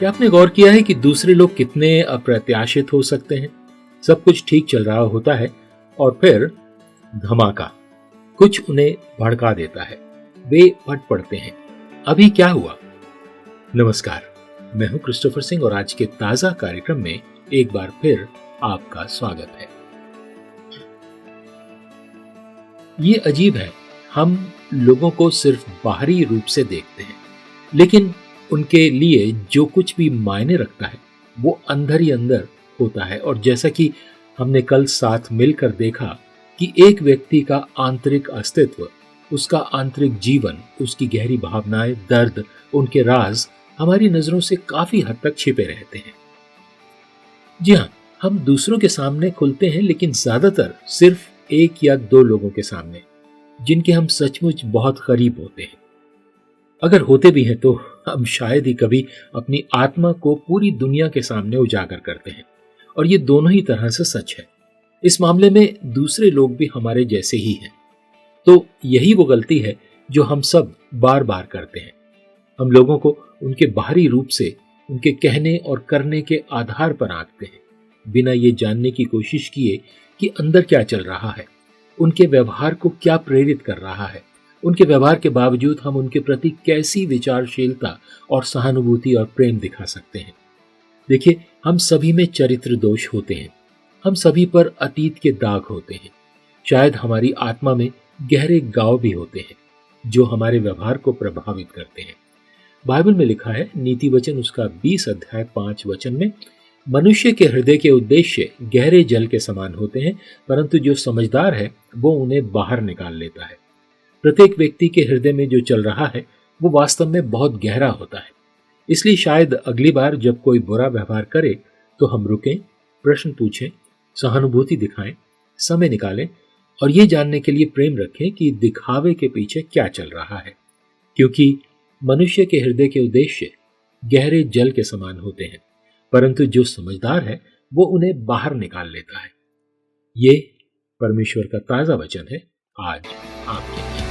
क्या आपने गौर किया है कि दूसरे लोग कितने अप्रत्याशित हो सकते हैं? सब कुछ ठीक चल रहा होता है और फिर धमाका कुछ उन्हें भड़का देता है। वे फट पड़ते हैं। अभी क्या हुआ? नमस्कार, मैं हूं क्रिस्टोफर सिंह और आज के ताजा कार्यक्रम में एक बार फिर आपका स्वागत है। ये अजीब है, हम लोगों को सिर्फ बाहरी रूप से देखते हैं, लेकिन उनके लिए जो कुछ भी मायने रखता है वो अंदर ही अंदर होता है। और जैसा कि हमने कल साथ मिलकर देखा कि एक व्यक्ति का आंतरिक अस्तित्व, उसका आंतरिक जीवन, उसकी गहरी भावनाएं, दर्द, उनके राज हमारी नजरों से काफी हद तक छिपे रहते हैं। जी हाँ, हम दूसरों के सामने खुलते हैं, लेकिन ज्यादातर सिर्फ एक या दो लोगों के सामने, जिनके हम सचमुच बहुत करीब होते हैं। अगर होते भी हैं तो हम शायद ही कभी अपनी आत्मा को पूरी दुनिया के सामने उजागर करते हैं, और ये दोनों ही तरह से सच है। इस मामले में दूसरे लोग भी हमारे जैसे ही हैं। तो यही वो गलती है जो हम सब बार बार करते हैं। हम लोगों को उनके बाहरी रूप से, उनके कहने और करने के आधार पर आंकते हैं, बिना ये जानने की कोशिश किए कि अंदर क्या चल रहा है, उनके व्यवहार को क्या प्रेरित कर रहा है। उनके व्यवहार के बावजूद हम उनके प्रति कैसी विचारशीलता और सहानुभूति और प्रेम दिखा सकते हैं। देखिए, हम सभी में चरित्र दोष होते हैं, हम सभी पर अतीत के दाग होते हैं, शायद हमारी आत्मा में गहरे घाव भी होते हैं जो हमारे व्यवहार को प्रभावित करते हैं। बाइबल में लिखा है, नीति वचन उसका 20 अध्याय 5 वचन में, मनुष्य के हृदय के उद्देश्य गहरे जल के समान होते हैं, परंतु जो समझदार है वो उन्हें बाहर निकाल लेता है। प्रत्येक व्यक्ति के हृदय में जो चल रहा है वो वास्तव में बहुत गहरा होता है। इसलिए शायद अगली बार जब कोई बुरा व्यवहार करे तो हम रुकें, प्रश्न पूछें, सहानुभूति दिखाएं, समय निकालें और ये जानने के लिए प्रेम रखें कि दिखावे के पीछे क्या चल रहा है, क्योंकि मनुष्य के हृदय के उद्देश्य गहरे जल के समान होते हैं, परंतु जो समझदार है वो उन्हें बाहर निकाल लेता है। ये परमेश्वर का ताजा वचन है आज आपके लिए।